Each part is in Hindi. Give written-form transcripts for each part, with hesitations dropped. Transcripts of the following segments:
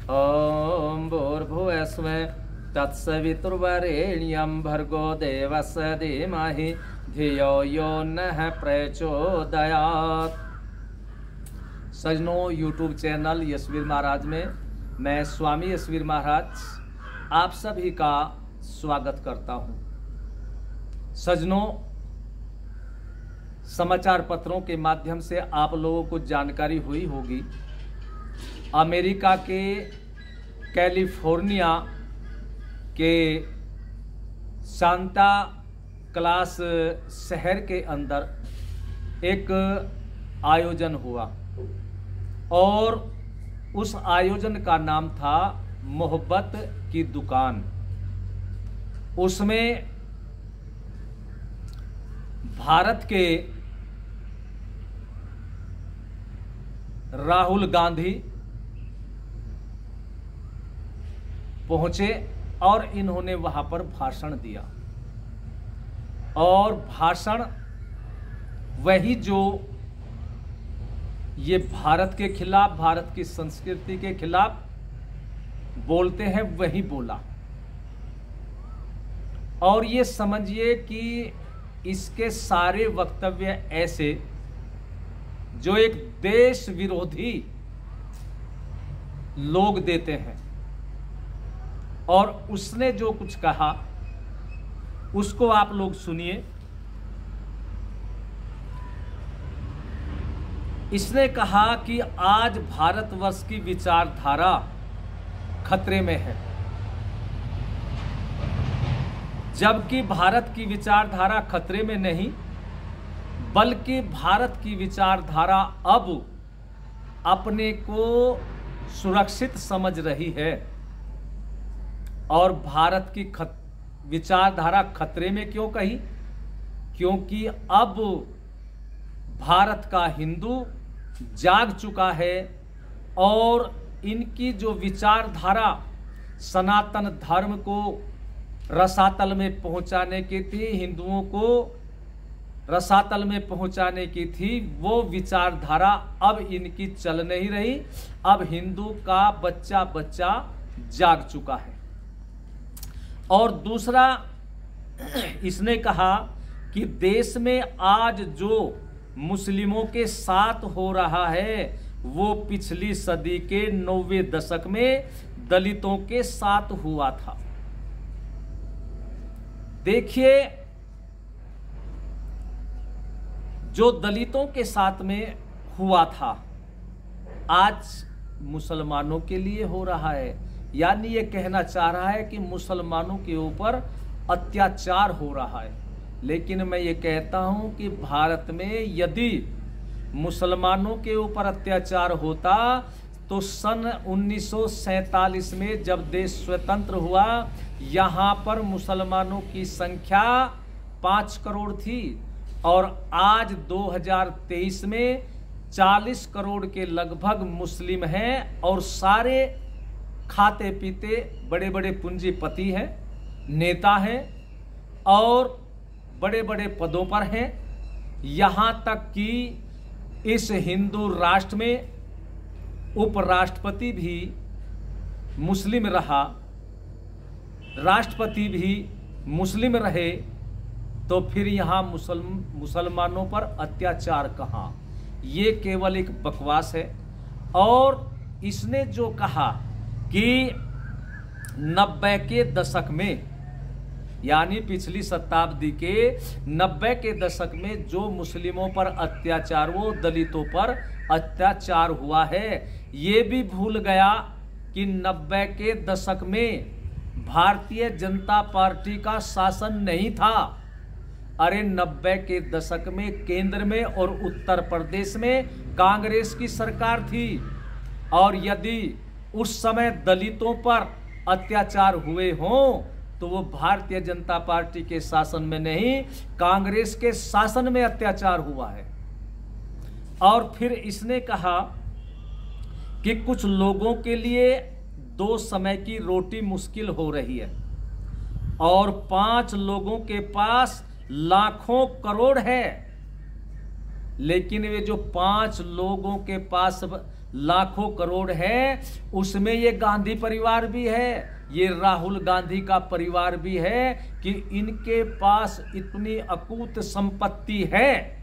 ओम भूर्भुवस्सुः तत्सवितुर्वरेण्यं भर्गो देवस्य धीमहि धियो यो नः प्रचोदयात्। सजनों, यूट्यूब चैनल यशवीर महाराज में मैं स्वामी यशवीर महाराज आप सभी का स्वागत करता हूं। सजनों, समाचार पत्रों के माध्यम से आप लोगों को जानकारी हुई होगी, अमेरिका के कैलिफोर्निया के सांता क्लास शहर के अंदर एक आयोजन हुआ और उस आयोजन का नाम था मोहब्बत की दुकान। उसमें भारत के राहुल गांधी पहुंचे और इन्होंने वहां पर भाषण दिया। और भाषण वही जो ये भारत के खिलाफ, भारत की संस्कृति के खिलाफ बोलते हैं, वही बोला। और ये समझिए कि इसके सारे वक्तव्य ऐसे जो एक देश विरोधी लोग देते हैं। और उसने जो कुछ कहा उसको आप लोग सुनिए। इसने कहा कि आज भारतवर्ष की विचारधारा खतरे में है, जबकि भारत की विचारधारा खतरे में नहीं, बल्कि भारत की विचारधारा अब अपने को सुरक्षित समझ रही है। और भारत की विचारधारा खतरे में क्यों कही? क्योंकि अब भारत का हिंदू जाग चुका है और इनकी जो विचारधारा सनातन धर्म को रसातल में पहुंचाने की थी, हिंदुओं को रसातल में पहुंचाने की थी, वो विचारधारा अब इनकी चल नहीं रही। अब हिंदू का बच्चा बच्चा जाग चुका है। और दूसरा, इसने कहा कि देश में आज जो मुस्लिमों के साथ हो रहा है वो पिछली सदी के 90वें दशक में दलितों के साथ हुआ था। देखिए, जो दलितों के साथ में हुआ था आज मुसलमानों के लिए हो रहा है। यानी ये कहना चाह रहा है कि मुसलमानों के ऊपर अत्याचार हो रहा है। लेकिन मैं ये कहता हूं कि भारत में यदि मुसलमानों के ऊपर अत्याचार होता तो सन 1947 में जब देश स्वतंत्र हुआ, यहाँ पर मुसलमानों की संख्या 5 करोड़ थी और आज 2023 में 40 करोड़ के लगभग मुस्लिम हैं और सारे खाते पीते बड़े बड़े पूंजीपति हैं, नेता हैं और बड़े बड़े पदों पर हैं। यहाँ तक कि इस हिंदू राष्ट्र में उपराष्ट्रपति भी मुस्लिम रहा, राष्ट्रपति भी मुस्लिम रहे, तो फिर यहाँ मुसलमानों पर अत्याचार कहाँ? ये केवल एक बकवास है। और इसने जो कहा कि 90 के दशक में, यानी पिछली शताब्दी के 90 के दशक में जो मुस्लिमों पर अत्याचार, वो दलितों पर अत्याचार हुआ है, ये भी भूल गया कि 90 के दशक में भारतीय जनता पार्टी का शासन नहीं था। अरे 90 के दशक में केंद्र में और उत्तर प्रदेश में कांग्रेस की सरकार थी। और यदि उस समय दलितों पर अत्याचार हुए हों तो वो भारतीय जनता पार्टी के शासन में नहीं, कांग्रेस के शासन में अत्याचार हुआ है। और फिर इसने कहा कि कुछ लोगों के लिए 2 समय की रोटी मुश्किल हो रही है और 5 लोगों के पास लाखों करोड़ है, लेकिन वे जो 5 लोगों के पास लाखों करोड़ है, उसमें ये गांधी परिवार भी है, ये राहुल गांधी का परिवार भी है कि इनके पास इतनी अकूत संपत्ति है।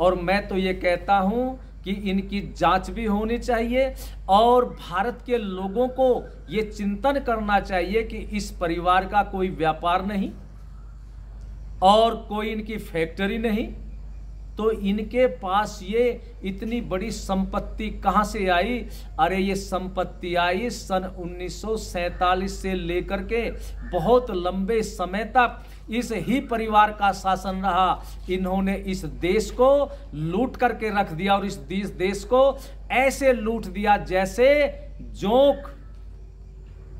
और मैं तो ये कहता हूं कि इनकी जांच भी होनी चाहिए और भारत के लोगों को ये चिंतन करना चाहिए कि इस परिवार का कोई व्यापार नहीं और कोई इनकी फैक्ट्री नहीं, तो इनके पास ये इतनी बड़ी संपत्ति कहां से आई? अरे ये संपत्ति आई सन 1947 से लेकर के बहुत लंबे समय तक इस ही परिवार का शासन रहा। इन्होंने इस देश को लूट करके रख दिया और इस देश को ऐसे लूट दिया जैसे जोंक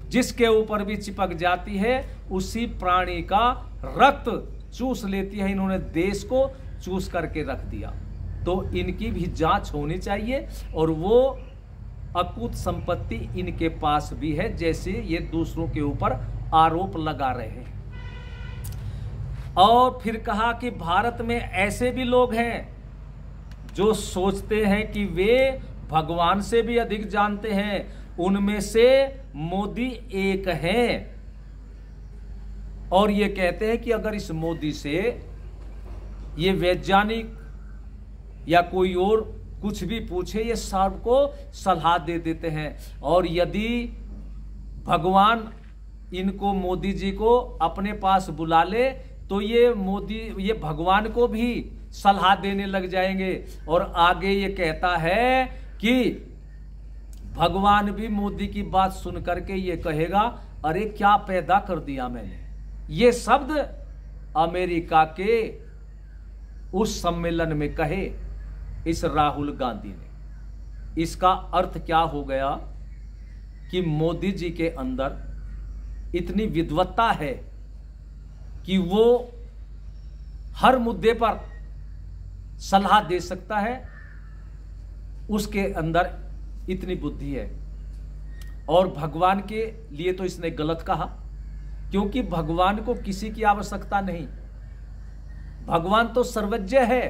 जिसके ऊपर भी चिपक जाती है उसी प्राणी का रक्त चूस लेती है, इन्होंने देश को चूस करके रख दिया। तो इनकी भी जांच होनी चाहिए और वो अकूत संपत्ति इनके पास भी है जैसे ये दूसरों के ऊपर आरोप लगा रहे हैं। और फिर कहा कि भारत में ऐसे भी लोग हैं जो सोचते हैं कि वे भगवान से भी अधिक जानते हैं, उनमें से मोदी एक हैं। और ये कहते हैं कि अगर इस मोदी से ये वैज्ञानिक या कोई और कुछ भी पूछे ये सबको सलाह दे देते हैं, और यदि भगवान इनको मोदी जी को अपने पास बुला ले तो ये भगवान को भी सलाह देने लग जाएंगे। और आगे ये कहता है कि भगवान भी मोदी की बात सुन करके ये कहेगा अरे क्या पैदा कर दिया मैंने। ये शब्द अमेरिका के उस सम्मेलन में कहे इस राहुल गांधी ने। इसका अर्थ क्या हो गया कि मोदी जी के अंदर इतनी विद्वत्ता है कि वो हर मुद्दे पर सलाह दे सकता है, उसके अंदर इतनी बुद्धि है। और भगवान के लिए तो इसने गलत कहा, क्योंकि भगवान को किसी की आवश्यकता नहीं। भगवान तो सर्वज्ञ है,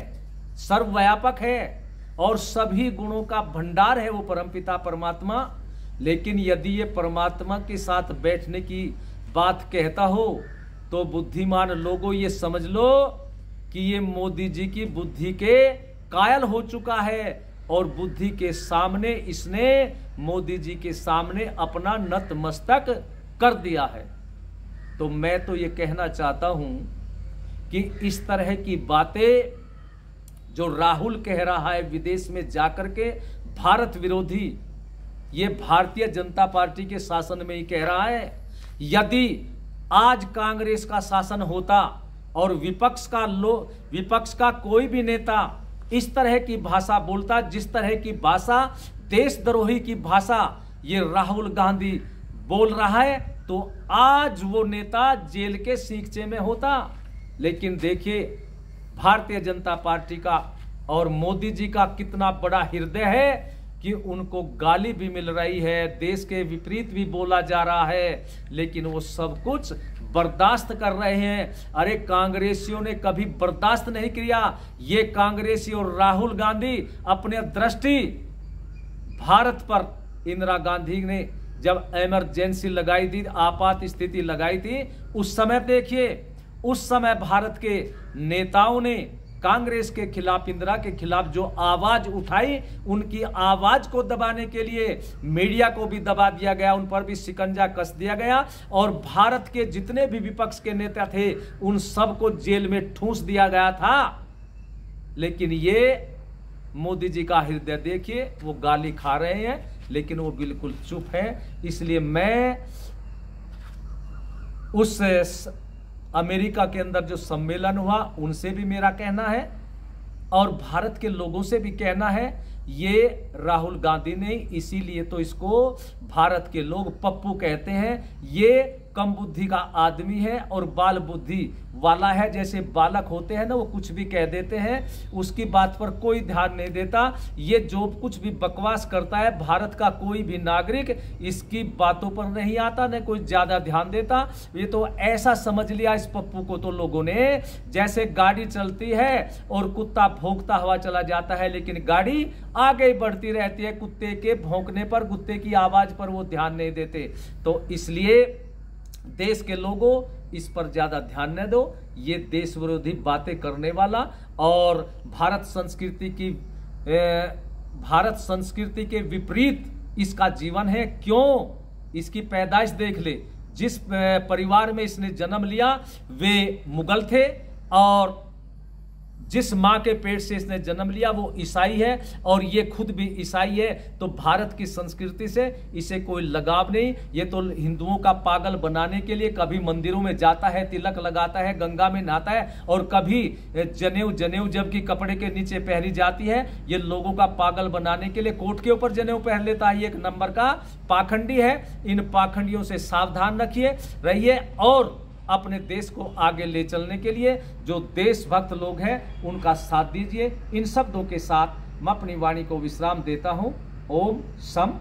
सर्वव्यापक है और सभी गुणों का भंडार है वो परमपिता परमात्मा। लेकिन यदि ये परमात्मा के साथ बैठने की बात कहता हो तो बुद्धिमान लोगों ये समझ लो कि ये मोदी जी की बुद्धि के कायल हो चुका है और बुद्धि के सामने इसने मोदी जी के सामने अपना नतमस्तक कर दिया है। तो मैं तो ये कहना चाहता हूं कि इस तरह की बातें जो राहुल कह रहा है विदेश में जाकर के भारत विरोधी, ये भारतीय जनता पार्टी के शासन में ही कह रहा है। यदि आज कांग्रेस का शासन होता और विपक्ष का कोई भी नेता इस तरह की भाषा बोलता, जिस तरह की भाषा, देशद्रोही की भाषा ये राहुल गांधी बोल रहा है, तो आज वो नेता जेल के सींगचे में होता। लेकिन देखिए भारतीय जनता पार्टी का और मोदी जी का कितना बड़ा हृदय है कि उनको गाली भी मिल रही है, देश के विपरीत भी बोला जा रहा है, लेकिन वो सब कुछ बर्दाश्त कर रहे हैं। अरे कांग्रेसियों ने कभी बर्दाश्त नहीं किया। ये कांग्रेसी और राहुल गांधी अपने दृष्टि भारत पर, इंदिरा गांधी ने जब इमरजेंसी लगाई थी, आपात स्थिति लगाई थी, उस समय देखिए, उस समय भारत के नेताओं ने कांग्रेस के खिलाफ, इंदिरा के खिलाफ जो आवाज उठाई, उनकी आवाज को दबाने के लिए मीडिया को भी दबा दिया गया, उन पर भी शिकंजा कस दिया गया और भारत के जितने भी विपक्ष के नेता थे उन सबको जेल में ठूंस दिया गया था। लेकिन ये मोदी जी का हृदय देखिए, वो गाली खा रहे हैं लेकिन वो बिल्कुल चुप है। इसलिए मैं उस अमेरिका के अंदर जो सम्मेलन हुआ उनसे भी मेरा कहना है और भारत के लोगों से भी कहना है, ये राहुल गांधी ने, इसीलिए तो इसको भारत के लोग पप्पू कहते हैं, ये कम बुद्धि का आदमी है और बाल बुद्धि वाला है। जैसे बालक होते हैं ना, वो कुछ भी कह देते हैं, उसकी बात पर कोई ध्यान नहीं देता। ये जो कुछ भी बकवास करता है, भारत का कोई भी नागरिक इसकी बातों पर नहीं आता, न कोई ज्यादा ध्यान देता। ये तो ऐसा समझ लिया इस पप्पू को तो लोगों ने, जैसे गाड़ी चलती है और कुत्ता भौंकता हुआ चला जाता है, लेकिन गाड़ी आगे बढ़ती रहती है। कुत्ते के भौंकने पर, कुत्ते की आवाज पर वो ध्यान नहीं देते। तो इसलिए देश के लोगों, इस पर ज्यादा ध्यान न दो। ये देश विरोधी बातें करने वाला और भारत संस्कृति के विपरीत इसका जीवन है। क्यों? इसकी पैदाइश देख ले। जिस परिवार में इसने जन्म लिया वे मुगल थे, और जिस माँ के पेट से इसने जन्म लिया वो ईसाई है, और ये खुद भी ईसाई है। तो भारत की संस्कृति से इसे कोई लगाव नहीं। ये तो हिंदुओं का पागल बनाने के लिए कभी मंदिरों में जाता है, तिलक लगाता है, गंगा में नहाता है, और कभी जनेऊ जबकि कपड़े के नीचे पहनी जाती है। ये लोगों का पागल बनाने के लिए कोट के ऊपर जनेऊ पहन लेता है। ये एक नंबर का पाखंडी है। इन पाखंडियों से सावधान रहिए और अपने देश को आगे ले चलने के लिए जो देशभक्त लोग हैं उनका साथ दीजिए। इन शब्दों के साथ मैं अपनी वाणी को विश्राम देता हूं। ओम सम